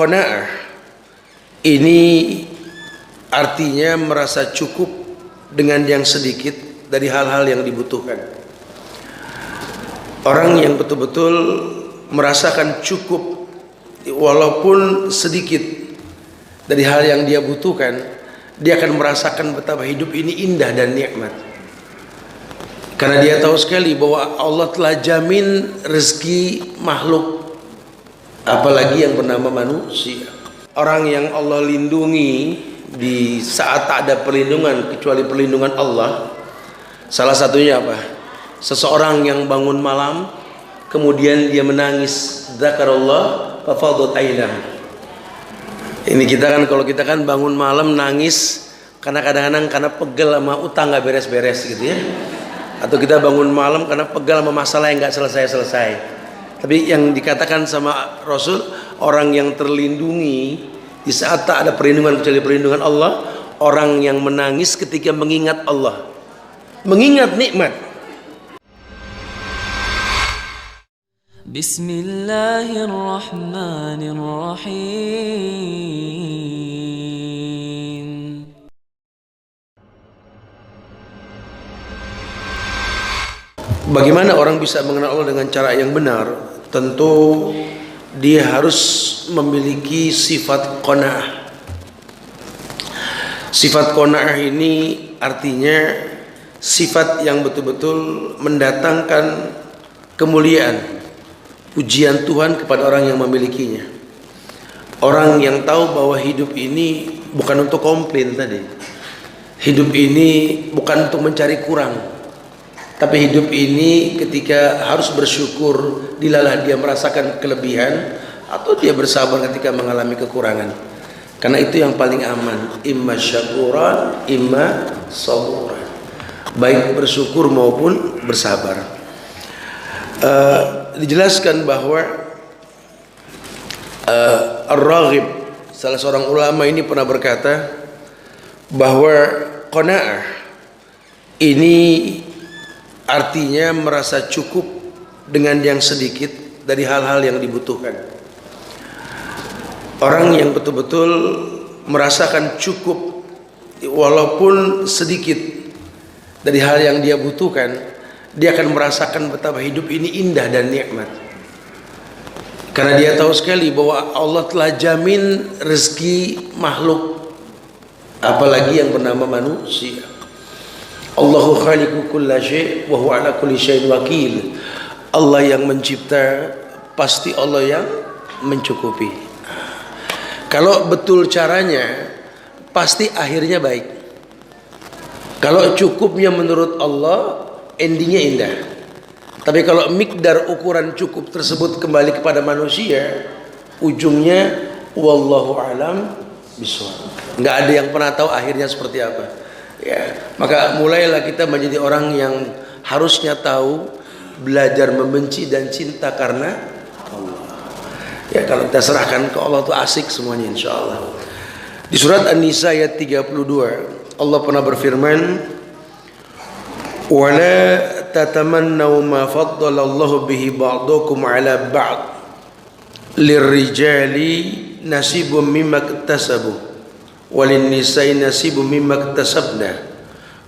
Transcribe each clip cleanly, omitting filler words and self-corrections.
qanaah ini artinya merasa cukup dengan yang sedikit dari hal-hal yang dibutuhkan. Orang yang betul-betul merasakan cukup walaupun sedikit dari hal yang dia butuhkan, dia akan merasakan betapa hidup ini indah dan nikmat. Karena dia tahu sekali bahwa Allah telah jamin rezeki makhluk, apalagi yang bernama manusia. Orang yang Allah lindungi di saat tak ada perlindungan kecuali perlindungan Allah, salah satunya apa? Seseorang yang bangun malam kemudian dia menangis, zakarallah fa fadat ainah. Ini kita kan, kalau kita kan bangun malam nangis karena kadang-kadang karena pegel sama utang nggak beres-beres gitu ya, atau kita bangun malam karena pegel sama masalah yang nggak selesai-selesai. Tapi yang dikatakan sama Rasul, orang yang terlindungi di saat tak ada perlindungan kecuali perlindungan Allah, orang yang menangis ketika mengingat Allah, mengingat nikmat. Bismillahirrahmanirrahim. Bagaimana orang bisa mengenal Allah dengan cara yang benar? Tentu dia harus memiliki sifat qanaah. Sifat qanaah ini artinya sifat yang betul-betul mendatangkan kemuliaan, pujian Tuhan kepada orang yang memilikinya. Orang yang tahu bahwa hidup ini bukan untuk komplain tadi. Hidup ini bukan untuk mencari kurang. Tapi hidup ini ketika harus bersyukur, dilalah dia merasakan kelebihan, atau dia bersabar ketika mengalami kekurangan. Karena itu yang paling aman, imma syakuran, imma saburan. Baik bersyukur maupun bersabar. Dijelaskan bahwa Ar-Raghib, salah seorang ulama ini pernah berkata bahwa qanaah ini artinya merasa cukup dengan yang sedikit dari hal-hal yang dibutuhkan. Orang yang betul-betul merasakan cukup walaupun sedikit dari hal yang dia butuhkan, dia akan merasakan betapa hidup ini indah dan nikmat. Karena dia tahu sekali bahwa Allah telah jamin rezeki makhluk, apalagi yang bernama manusia. Allahu khaliqu kulla syai' wa huwa ala kulli syai'in wakil. Allah yang mencipta, pasti Allah yang mencukupi. Kalau betul caranya, pasti akhirnya baik. Kalau cukupnya menurut Allah, endingnya indah. Tapi kalau mikdar ukuran cukup tersebut kembali kepada manusia, ujungnya wallahu alam bishawab. Nggak ada yang pernah tahu akhirnya seperti apa. Ya, maka mulailah kita menjadi orang yang harusnya tahu, belajar membenci dan cinta karena Allah. Ya, kalau kita serahkan ke Allah itu asik semuanya insyaallah. Di surat An-Nisa ayat 32, Allah pernah berfirman, "Wala tatamannaw ma faddala Allahu bihi ba'dakum 'ala ba'd. Lirrijali nasibun mimma iktasabu. Walin nisa'i nasibun mimma iktasabna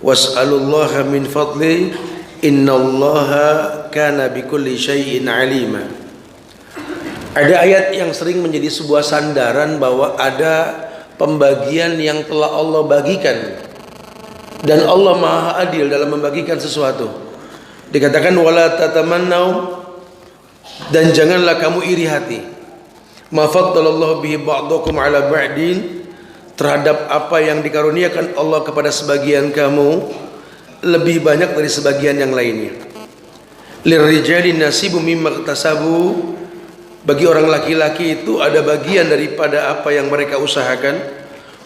was'alullaha min fadli innallaha kana bikulli syai'in alima." Ada ayat yang sering menjadi sebuah sandaran bahwa ada pembagian yang telah Allah bagikan, dan Allah Maha Adil dalam membagikan sesuatu. Dikatakan wala tatamannau, dan janganlah kamu iri hati, ma faddalallahu bihi ba'dakum 'ala ba'din, terhadap apa yang dikaruniakan Allah kepada sebagian kamu lebih banyak dari sebagian yang lainnya. Lirrijali nasibu mimma iktasabu, bagi orang laki-laki itu ada bagian daripada apa yang mereka usahakan.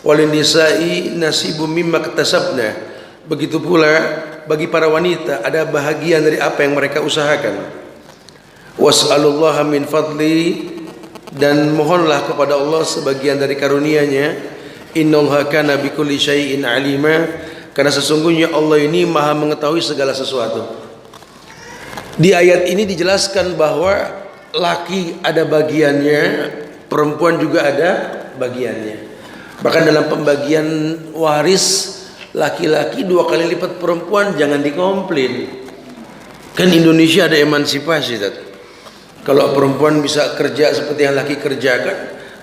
Walin nisa'i nasibu mimma iktasabna, begitu pula bagi para wanita ada bahagian dari apa yang mereka usahakan. Was'alullaha min fadli, dan mohonlah kepada Allah sebagian dari karunia-Nya. Innallaha kana bikulli syai'in alima, karena sesungguhnya Allah ini Maha mengetahui segala sesuatu. Di ayat ini dijelaskan bahwa laki ada bagiannya perempuan juga ada bagiannya. Bahkan dalam pembagian waris, laki-laki 2 kali lipat perempuan, jangan dikomplain. Kan Indonesia ada emansipasi, kalau perempuan bisa kerja seperti yang laki kerjakan,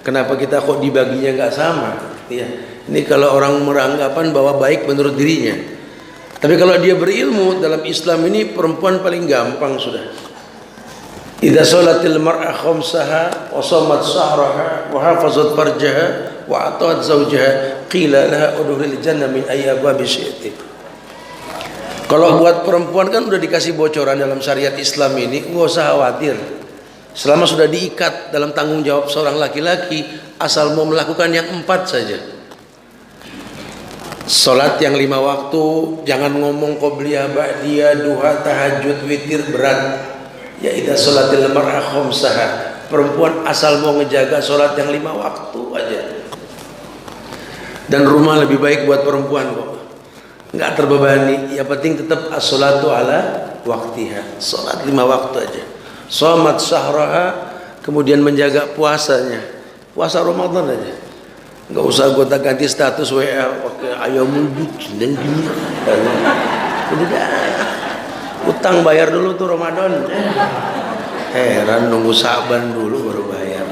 kenapa kita kok dibaginya nggak sama? Ya, ini kalau orang beranggapan bahwa baik menurut dirinya. Tapi kalau dia berilmu, dalam Islam ini perempuan paling gampang sudah. Idza sholatil mar'a khamsaha wa shamat shahraha wa hafazat farjaha wa ata'at zawjaha qila laha udkhulil jannah min ayyi abwabi syi'ti. Kalau buat perempuan kan udah dikasih bocoran dalam syariat Islam ini, nggak usah khawatir. Selama sudah diikat dalam tanggung jawab seorang laki-laki, asal mau melakukan yang 4 saja. Salat yang 5 waktu, jangan ngomong qobliyah, ba'diyah, duha, tahajud, witir berat. Ya idza sholatil mar'a khamsaha. Perempuan asal mau ngejaga salat yang 5 waktu aja. Dan rumah lebih baik buat perempuan kok. Enggak terbebani. Yang penting tetap as-sholatu ala waktiha. Salat 5 waktu aja. Shamat syahraha, kemudian menjaga puasanya. Puasa Ramadan aja. Enggak usah gonta-ganti status WA pakai ayamul bid dan gini. Udah utang bayar dulu tuh Ramadan. Heran nunggu Saban dulu baru bayar.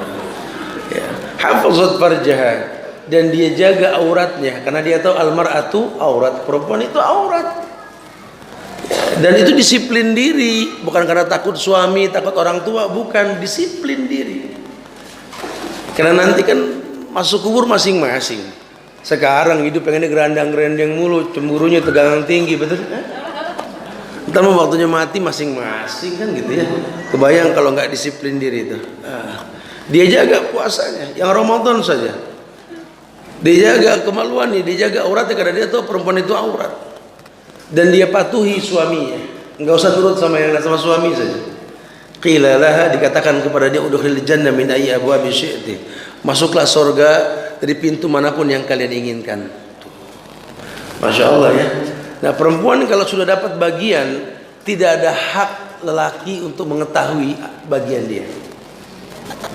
Ya, hafazat farjaha, dan dia jaga auratnya karena dia tahu almar'atu aurat, perempuan itu aurat. Dan itu disiplin diri, bukan karena takut suami, takut orang tua, bukan, disiplin diri. Karena nanti kan masuk kubur masing-masing. Sekarang hidup pengennya gerandang-gerendeng mulu, cemburunya tegangan tinggi, betul? Ntar mau waktunya mati masing-masing kan gitu ya. Kebayang kalau nggak disiplin diri itu. Dia jaga puasanya, yang Ramadan saja. Dia jaga kemaluannya, dia jaga auratnya karena dia tahu perempuan itu aurat. Dan dia patuhi suaminya, nggak usah turut sama yang sama suami saja. Qila laha, dikatakan kepada dia udkhilil jannah min ayyi abwabi syi'ti. Masuklah surga dari pintu manapun yang kalian inginkan. Masya Allah ya. Nah perempuan kalau sudah dapat bagian, tidak ada hak lelaki untuk mengetahui bagian dia.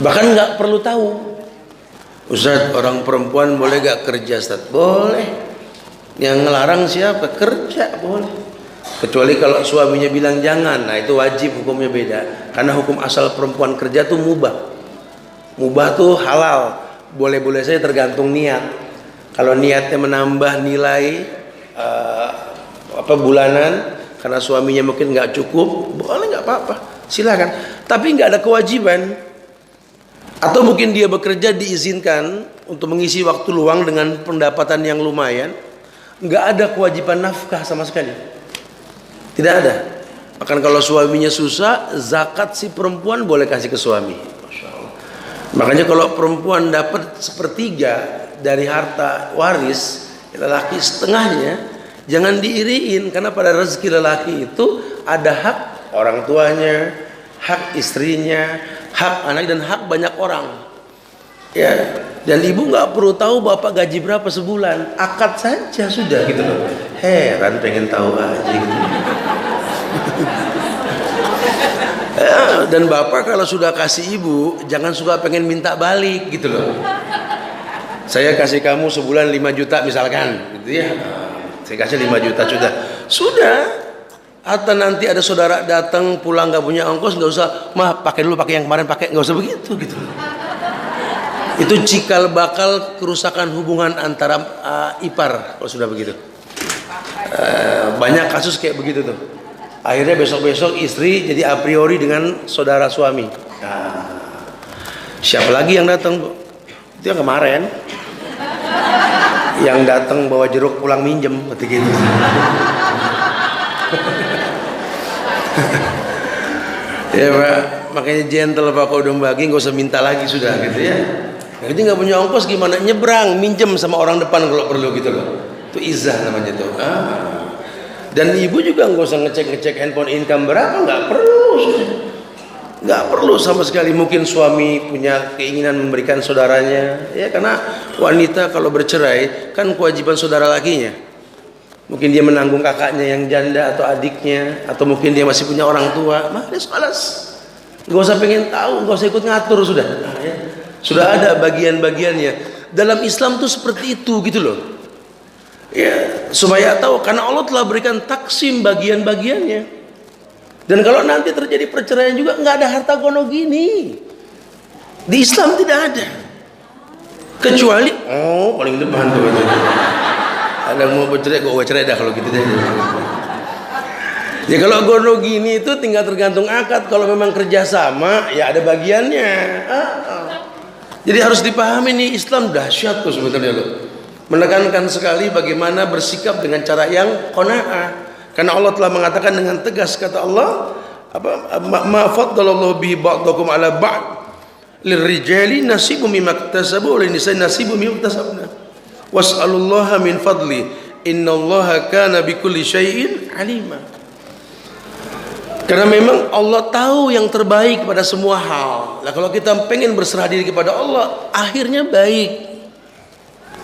Bahkan nggak perlu tahu. Ustaz, orang perempuan boleh gak kerja Ustaz? Boleh. Yang ngelarang siapa? Kerja boleh. Kecuali kalau suaminya bilang jangan, nah itu wajib, hukumnya beda. Karena hukum asal perempuan kerja tuh mubah. Mubah tuh halal, boleh-boleh saja tergantung niat. Kalau niatnya menambah nilai bulanan karena suaminya mungkin nggak cukup, boleh, nggak apa-apa, silakan. Tapi nggak ada kewajiban. Atau mungkin dia bekerja diizinkan untuk mengisi waktu luang dengan pendapatan yang lumayan, nggak ada kewajiban nafkah sama sekali, tidak ada. Bahkan kalau suaminya susah, zakat si perempuan boleh kasih ke suami. Masya Allah. Makanya kalau perempuan dapat 1/3 dari harta waris lelaki setengahnya, jangan diiriin, karena pada rezeki lelaki itu ada hak orang tuanya, hak istrinya, hak anak, dan hak banyak orang. Ya, dan ibu nggak perlu tahu bapak gaji berapa sebulan, akad saja sudah gitu loh. Heran pengen tahu aja gitu. Dan bapak kalau sudah kasih ibu, jangan suka pengen minta balik gitu loh. Saya kasih kamu sebulan 5 juta misalkan, gitu ya. Saya kasih 5 juta sudah. Atau nanti ada saudara datang pulang nggak punya ongkos, nggak usah, mah pakai dulu, pakai yang kemarin pakai, nggak usah begitu gitu. Itu cikal bakal kerusakan hubungan antara ipar kalau sudah begitu. Banyak kasus kayak begitu tuh. Akhirnya besok-besok istri jadi a priori dengan saudara suami. Nah, siapa lagi yang datang? Itu yang kemarin. Yang datang bawa jeruk pulang minjem, seperti gitu. Ya Pak, makanya gentle Pak, kalau udah bagi nggak usah minta lagi sudah gitu ya. Jadi nggak punya ongkos gimana? Nyebrang, minjem sama orang depan kalau perlu gitu loh. Itu izah namanya tuh. Dan ibu juga nggak usah ngecek handphone income berapa, nggak perlu. Nggak perlu sama sekali. Mungkin suami punya keinginan memberikan saudaranya, ya karena wanita kalau bercerai kan kewajiban saudara lakinya. Mungkin dia menanggung kakaknya yang janda atau adiknya, atau mungkin dia masih punya orang tua. Malas, nggak usah pengen tahu, nggak usah ikut ngatur sudah. Nah, ya. Sudah ada bagian-bagiannya. Dalam Islam tuh seperti itu gitu loh. Ya, supaya tahu karena Allah telah berikan taksim bagian-bagiannya. Dan kalau nanti terjadi perceraian juga nggak ada harta gono gini. Di Islam tidak ada. Kecuali paling depan tuh. Ada mau bercerai, gue cerai dah kalau gitu deh. Ya kalau gono gini itu tinggal tergantung akad. Kalau memang kerjasama ya ada bagiannya. Jadi harus dipahami nih, Islam dahsyat tuh sebetulnya loh. Menekankan sekali bagaimana bersikap dengan cara yang qanaah. Karena Allah telah mengatakan dengan tegas, kata Allah, ma faddalallahu bihi ba'dakum ala ba'd lirrijali nasibum mimma iktasabu wa linisai nasibum mimma iktasabna was'alullaha min fadli innallaha kana bikulli syai'in alima. Karena memang Allah tahu yang terbaik pada semua hal. Nah kalau kita pengen berserah diri kepada Allah, akhirnya baik.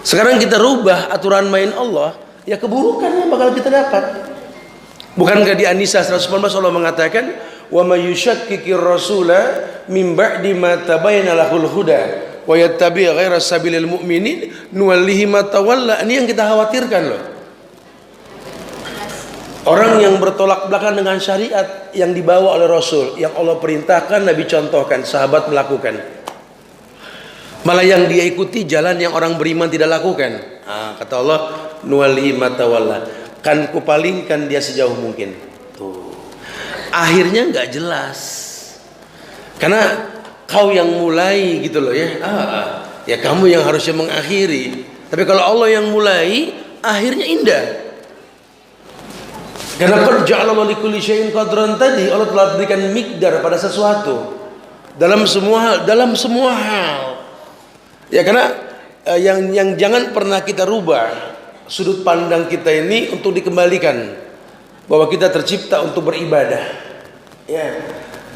Sekarang kita rubah aturan main Allah, ya keburukannya bakal kita dapat. Bukankah di An-Nisa 119 Allah mengatakan, "Wa may yushakkikir rasula min ba'di ma tabayyana lahul huda wa yattabi' ghaira sabilil mu'minin nuwallihi ma tawalla." Ini yang kita khawatirkan loh. Orang yang bertolak belakang dengan syariat yang dibawa oleh Rasul, yang Allah perintahkan, Nabi contohkan, sahabat melakukan. Malah yang dia ikuti jalan yang orang beriman tidak lakukan. Kata Allah, nuwallihi ma tawalla. Kan kupalingkan dia sejauh mungkin. Tuh. Akhirnya nggak jelas. Karena kau yang mulai gitu loh ya. Ya kamu yang harusnya mengakhiri. Tapi kalau Allah yang mulai, akhirnya indah. Karena qad ja'alallahu likulli syai'in qadran tadi, Allah telah berikan miqdar pada sesuatu. Dalam semua hal. Ya karena yang jangan pernah kita rubah sudut pandang kita ini untuk dikembalikan bahwa kita tercipta untuk beribadah. Ya.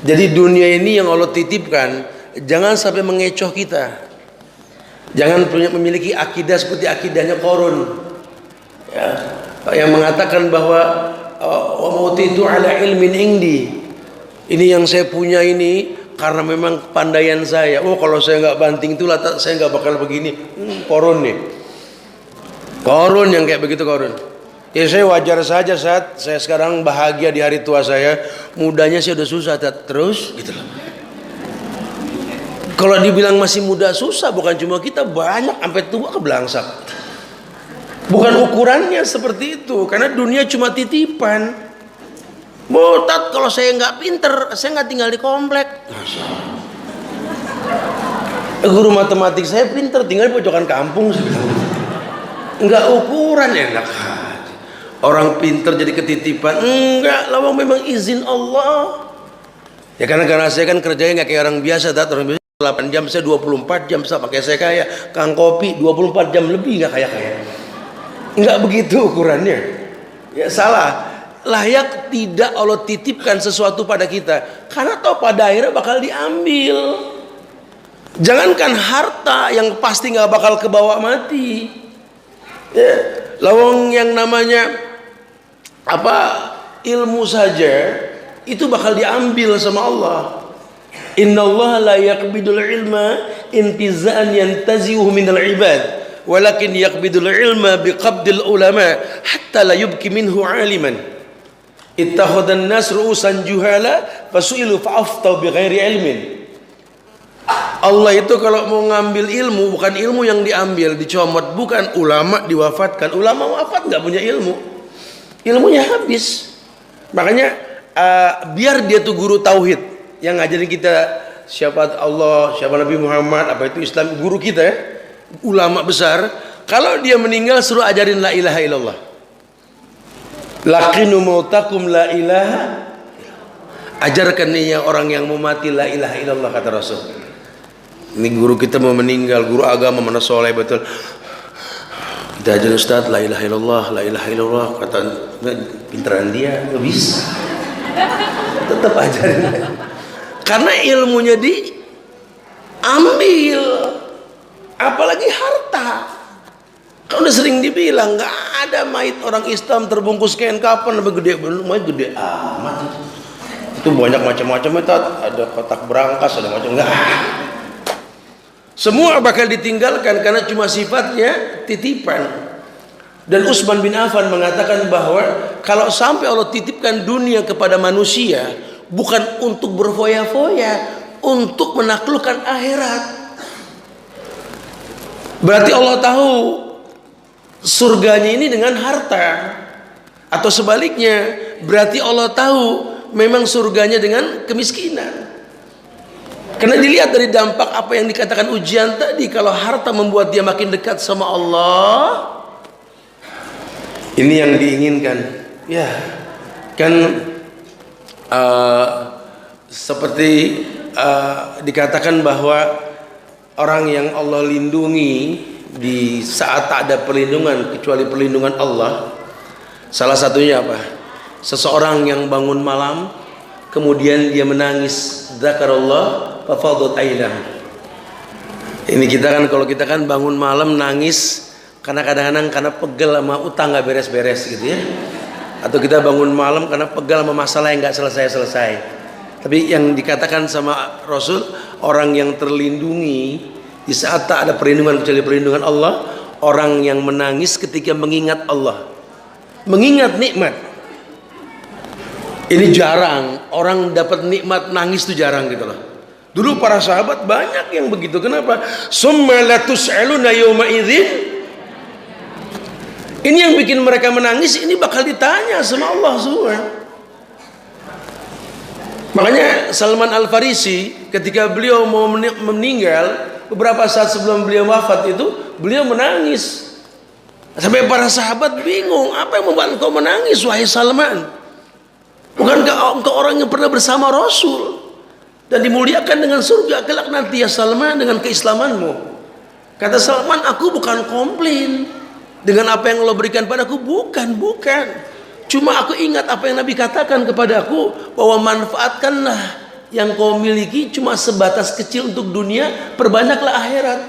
Jadi dunia ini yang Allah titipkan, jangan sampai mengecoh kita. Jangan memiliki akidah seperti akidahnya Qarun. Ya. Yang mengatakan bahwa wa mautitu ala ilmin indi. Ini yang saya punya ini karena memang kepandaian saya. Kalau saya nggak banting itu saya nggak bakal begini. Qarun nih. Qarun yang kayak begitu Qarun. Ya saya wajar saja saat saya sekarang bahagia di hari tua saya. Mudanya saya udah susah terus gitu loh. Kalau dibilang masih muda susah, bukan cuma kita, banyak sampai tua kebelangsak. Bukan ukurannya seperti itu, karena dunia cuma titipan. Botat, kalau saya nggak pinter, saya nggak tinggal di komplek. Guru matematik saya pinter, tinggal di pojokan kampung. Nggak ukuran enak. Orang pinter jadi ketitipan, enggak, lawang memang izin Allah. Ya karena saya kan kerjanya nggak kayak orang biasa, orang biasa 8 jam, saya 24 jam, saya pakai saya kayak Kang Kopi 24 jam lebih nggak kayak. Enggak begitu ukurannya. Ya salah. Layak tidak Allah titipkan sesuatu pada kita, karena tahu pada akhirnya bakal diambil. Jangankan harta yang pasti nggak bakal kebawa mati. Ya, lawang yang namanya ilmu saja itu bakal diambil sama Allah. Innallaha la yaqbidul ilma intiza'an yantazi'uhu minal ibad. Walakin yaqbidul ilma biqabdil ulama hatta la yubki minhu aliman. Ittakhadhan nas ru'usan juhala fasu'ilu fa'aftau bighairi ilmin. Allah itu kalau mau ngambil ilmu, bukan ilmu yang diambil, dicomot, bukan. Ulama diwafatkan, ulama wafat nggak punya ilmu, ilmunya habis. Makanya biar dia tuh guru tauhid yang ngajarin kita siapa Allah, siapa Nabi Muhammad, apa itu Islam, guru kita ya, ulama besar. Kalau dia meninggal suruh ajarin la ilaha illallah. Laqinu mautakum la ilaha. Ajarkan nih yang orang yang mau mati la ilaha illallah, kata Rasul. Ini guru kita mau meninggal, guru agama mana soleh betul. Kita ajar Ustaz la ilaha illallah, la ilaha illallah, kata pinteran dia nggak bisa. Tetap ajarin. Karena ilmunya diambil. Apalagi harta. Kan udah sering dibilang nggak ada mayit orang Islam terbungkus kain kapan lebih gede, mayit gede amat. Itu banyak macam-macam, ada kotak berangkas, ada macam enggak. Semua bakal ditinggalkan karena cuma sifatnya titipan. Dan Utsman bin Affan mengatakan bahwa kalau sampai Allah titipkan dunia kepada manusia, bukan untuk berfoya-foya, untuk menaklukkan akhirat. Berarti Allah tahu surganya ini dengan harta. Atau sebaliknya, berarti Allah tahu memang surganya dengan kemiskinan. Karena dilihat dari dampak apa yang dikatakan ujian tadi, kalau harta membuat dia makin dekat sama Allah, ini yang diinginkan. Ya, kan seperti dikatakan bahwa orang yang Allah lindungi di saat tak ada perlindungan kecuali perlindungan Allah, salah satunya apa? Seseorang yang bangun malam kemudian dia menangis, dzakarallah fafadat ainah. Ini kita kan, kalau kita kan bangun malam nangis karena kadang-kadang karena pegel sama utang nggak beres-beres gitu ya, atau kita bangun malam karena pegel sama masalah yang nggak selesai-selesai. Tapi yang dikatakan sama Rasul, orang yang terlindungi di saat tak ada perlindungan kecuali perlindungan Allah, orang yang menangis ketika mengingat Allah, mengingat nikmat. Ini jarang orang dapat nikmat nangis, tuh jarang gitu loh. Dulu para sahabat banyak yang begitu. Kenapa? Summa latus'aluna yawma idzin. Ini yang bikin mereka menangis, ini bakal ditanya sama Allah semua. Makanya Salman Al-Farisi ketika beliau mau meninggal, beberapa saat sebelum beliau wafat itu, beliau menangis. Sampai para sahabat bingung, apa yang membuat engkau menangis wahai Salman? Bukankah engkau orang yang pernah bersama Rasul dan dimuliakan dengan surga kelak nanti ya Salman dengan keislamanmu? Kata Salman, aku bukan komplain dengan apa yang Allah berikan padaku, bukan. Cuma aku ingat apa yang Nabi katakan kepadaku, bahwa manfaatkanlah yang kau miliki cuma sebatas kecil untuk dunia, perbanyaklah akhirat.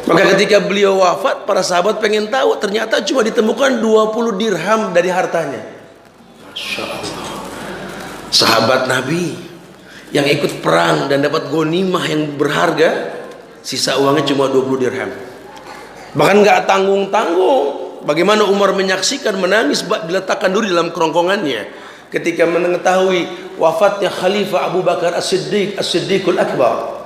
Maka ketika beliau wafat, para sahabat pengen tahu, ternyata cuma ditemukan 20 dirham dari hartanya. Masya Allah. Sahabat Nabi yang ikut perang dan dapat ghanimah yang berharga, sisa uangnya cuma 20 dirham. Bahkan gak tanggung-tanggung. Bagaimana Umar menyaksikan, menangis, diletakkan dulu dalam kerongkongannya ketika mengetahui wafatnya Khalifah Abu Bakar As-Siddiq, As-Siddiqul Akbar.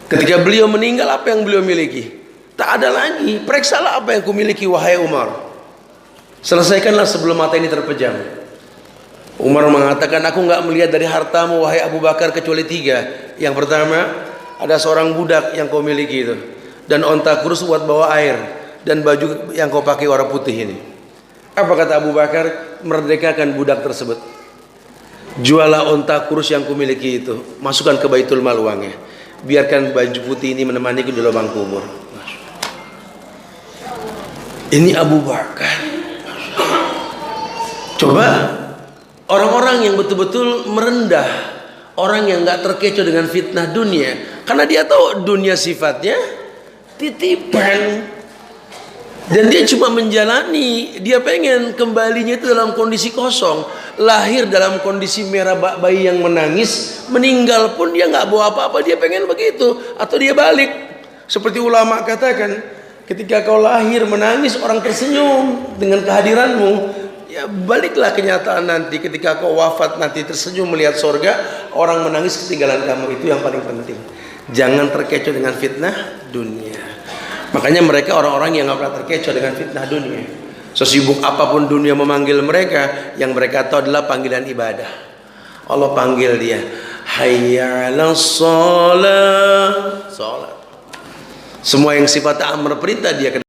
Ketika beliau meninggal, apa yang beliau miliki? Tak ada lagi. Periksalah apa yang kumiliki wahai Umar, selesaikanlah sebelum mata ini terpejam. Umar mengatakan, aku nggak melihat dari hartamu wahai Abu Bakar kecuali 3. Yang pertama, ada seorang budak yang kau miliki itu, dan onta kurus buat bawa air, dan baju yang kau pakai warna putih ini. Apa kata Abu Bakar? Merdekakan budak tersebut. Jualah onta kurus yang kumiliki itu, masukkan ke Baitul Mal uangnya. Biarkan baju putih ini menemaniku di lubang kubur. Ini Abu Bakar. Coba orang-orang yang betul-betul merendah, orang yang nggak terkecoh dengan fitnah dunia, karena dia tahu dunia sifatnya titipan. Dan dia cuma menjalani, dia pengen kembalinya itu dalam kondisi kosong. Lahir dalam kondisi merah bayi yang menangis, meninggal pun dia nggak bawa apa-apa, dia pengen begitu. Atau dia balik, seperti ulama katakan, ketika kau lahir menangis, orang tersenyum dengan kehadiranmu, ya baliklah kenyataan nanti ketika kau wafat nanti tersenyum melihat surga, orang menangis ketinggalan kamu. Itu yang paling penting. Jangan terkecoh dengan fitnah dunia. Makanya mereka orang-orang yang nggak pernah terkecoh dengan fitnah dunia. Sesibuk apapun dunia memanggil mereka, yang mereka tahu adalah panggilan ibadah. Allah panggil dia, hayya 'alas shalah. Salat. Semua yang sifatnya amar perintah dia